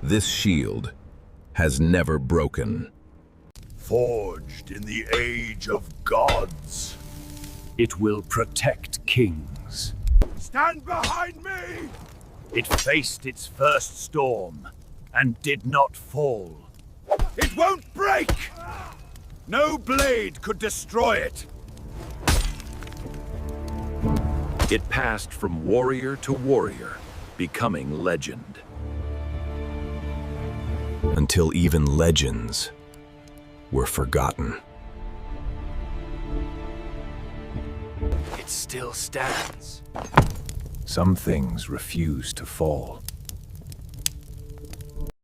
This shield has never broken. Forged in the age of gods. It will protect kings. Stand behind me! It faced its first storm and did not fall. It won't break! No blade could destroy it. It passed from warrior to warrior, becoming legend. Until even legends were forgotten. It still stands. Some things refuse to fall.